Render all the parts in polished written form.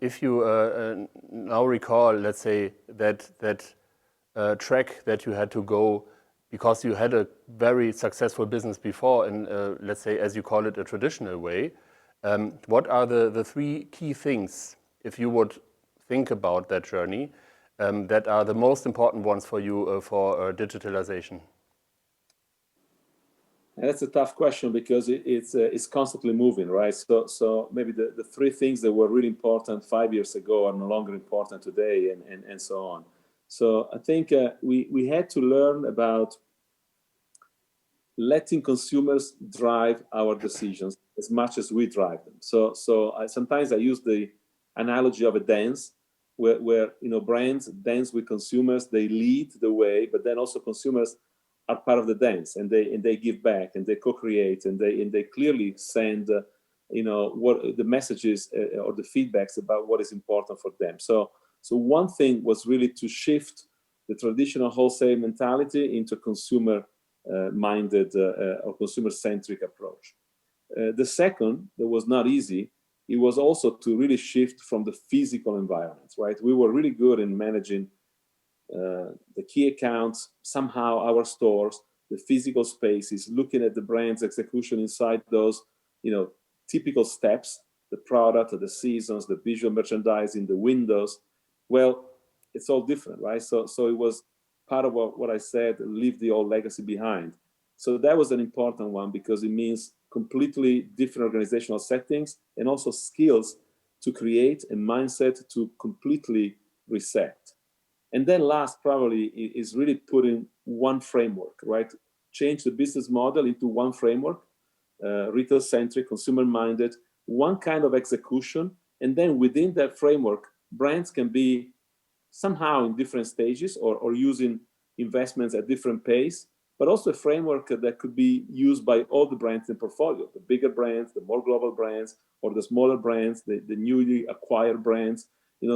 if you now recall, let's say, that track that you had to go because you had a very successful business before, and let's say, as you call it, a traditional way, what are the three key things, if you would think about that journey, that are the most important ones for you for digitalization? That's a tough question because it's constantly moving, right? So maybe the three things that were really important 5 years ago are no longer important today, and so on. So I think we had to learn about letting consumers drive our decisions as much as we drive them. So sometimes I use the analogy of a dance where brands dance with consumers, they lead the way, but then also consumers are part of the dance, and they give back, and they co-create, and they clearly send what the messages or the feedbacks about what is important for them. So one thing was really to shift the traditional wholesale mentality into consumer minded or consumer centric approach. The second, that was not easy, it was also to really shift from the physical environments, right? We were really good in managing the key accounts, somehow our stores, the physical spaces, looking at the brand's execution inside those, typical steps, the product, the seasons, the visual merchandising, the windows. Well, it's all different, right? So it was part of what I said, leave the old legacy behind. So that was an important one because it means completely different organizational settings and also skills to create a mindset to completely reset. And then last probably is really putting one framework, right? Change the business model into one framework, retail-centric, consumer-minded, one kind of execution. And then within that framework, brands can be somehow in different stages or using investments at different pace, but also a framework that could be used by all the brands in the portfolio, the bigger brands, the more global brands, or the smaller brands, the newly acquired brands,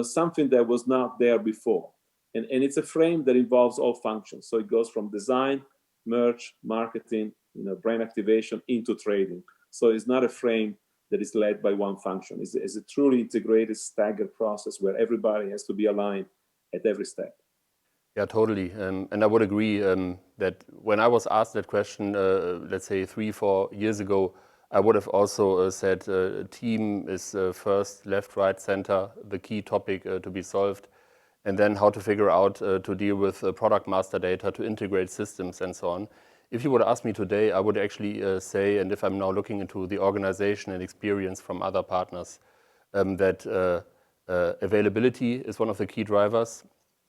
something that was not there before. And it's a frame that involves all functions. So it goes from design, merch, marketing, brand activation into trading. So it's not a frame that is led by one function. It's a truly integrated, staggered process where everybody has to be aligned at every step. Yeah, totally. And I would agree that when I was asked that question, let's say 3-4 years ago, I would have also said team is first, left, right, center, the key topic to be solved. And then how to figure out to deal with product master data, to integrate systems and so on. If you would ask me today, I would actually say, and if I'm now looking into the organization and experience from other partners, that availability is one of the key drivers.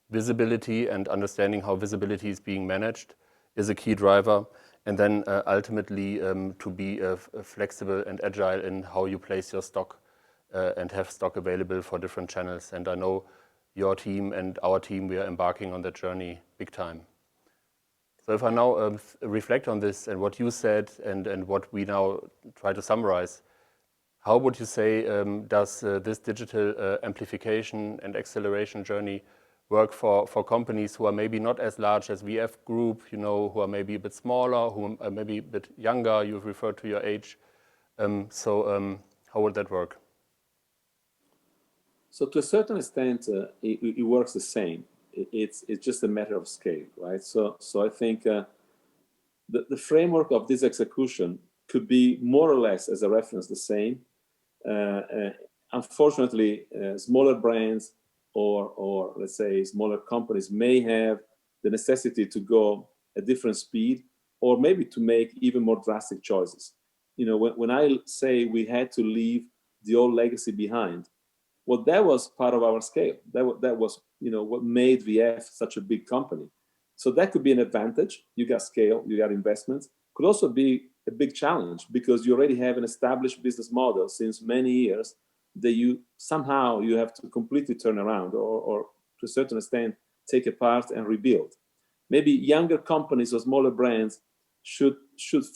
Visibility and understanding how visibility is being managed is a key driver. And then ultimately to be flexible and agile in how you place your stock and have stock available for different channels. And I know your team and our team, we are embarking on that journey big time. So if I now reflect on this and what you said and what we now try to summarize, how would you say does this digital amplification and acceleration journey work for companies who are maybe not as large as VF Group, who are maybe a bit smaller, who are maybe a bit younger? You've referred to your age. So how would that work? So to a certain extent, it works the same. It's just a matter of scale, right? So I think the framework of this execution could be more or less, as a reference, the same. Unfortunately, smaller brands or let's say smaller companies may have the necessity to go at different speed, or maybe to make even more drastic choices. When I say we had to leave the old legacy behind, well, that was part of our scale. That was, what made VF such a big company. So that could be an advantage. You got scale, you got investments. Could also be a big challenge because you already have an established business model since many years that you have to completely turn around or to a certain extent take apart and rebuild. Maybe younger companies or smaller brands should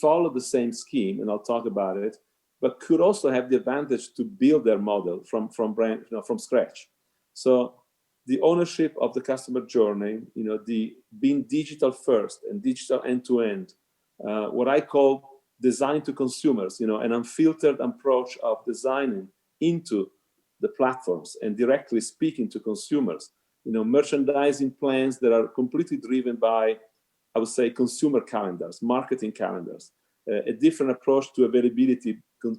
follow the same scheme, and I'll talk about it, but could also have the advantage to build their model from scratch. So the ownership of the customer journey, the being digital first and digital end to end, what I call design to consumers, an unfiltered approach of designing into the platforms and directly speaking to consumers. Merchandising plans that are completely driven by, I would say, consumer calendars, marketing calendars, a different approach to availability,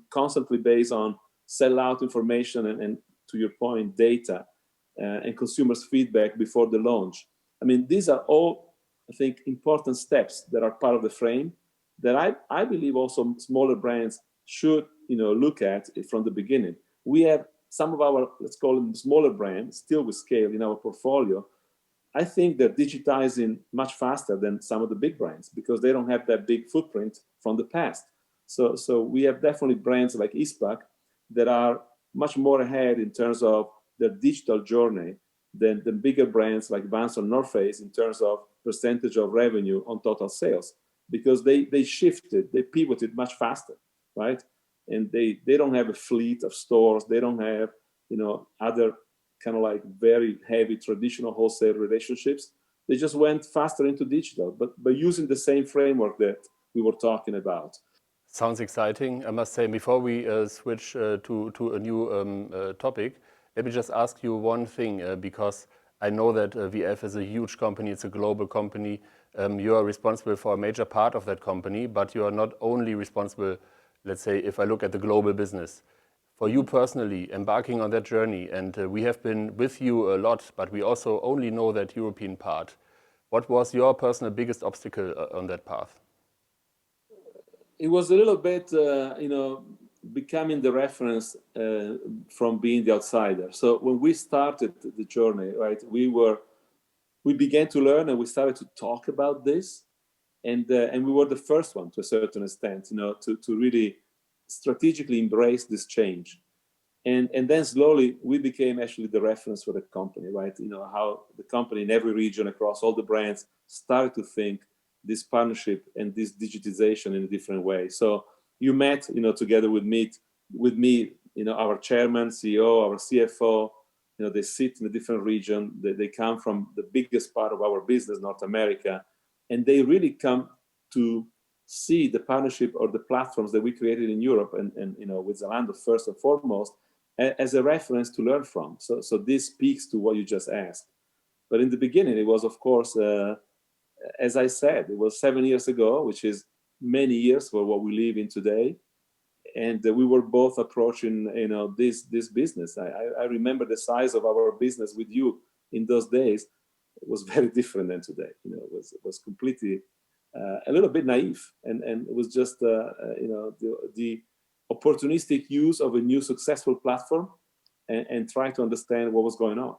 constantly based on sell-out information and to your point, data and consumers' feedback before the launch. I mean, these are all, I think, important steps that are part of the frame that I believe also smaller brands should, look at it from the beginning. We have some of our, let's call them smaller brands, still with scale in our portfolio. I think they're digitizing much faster than some of the big brands because they don't have that big footprint from the past. So we have definitely brands like Ispac that are much more ahead in terms of their digital journey than the bigger brands like Vans or North Face in terms of percentage of revenue on total sales, because they shifted, they pivoted much faster, right? And they don't have a fleet of stores. They don't have, other kind of like very heavy traditional wholesale relationships. They just went faster into digital, but using the same framework that we were talking about. Sounds exciting, I must say. Before we switch to a new topic, let me just ask you one thing, because I know that VF is a huge company, it's a global company. You are responsible for a major part of that company, but you are not only responsible, let's say, if I look at the global business. For you personally, embarking on that journey, and we have been with you a lot, but we also only know that European part. What was your personal biggest obstacle on that path? It was a little bit, becoming the reference from being the outsider. So when we started the journey, right, we began to learn and we started to talk about this, and we were the first one to a certain extent, to really strategically embrace this change. And then slowly we became actually the reference for the company, right? How the company in every region across all the brands started to think this partnership and this digitization in a different way. So you met, together with me, our chairman, CEO, our CFO, they sit in a different region. They come from the biggest part of our business, North America, and they really come to see the partnership or the platforms that we created in Europe and with Zalando first and foremost as a reference to learn from. So this speaks to what you just asked. But in the beginning, it was, of course, as I said, it was 7 years ago, which is many years for what we live in today. And we were both approaching, this business. I remember the size of our business with you in those days. It was very different than today. It was completely a little bit naive, and it was just the opportunistic use of a new successful platform and try to understand what was going on.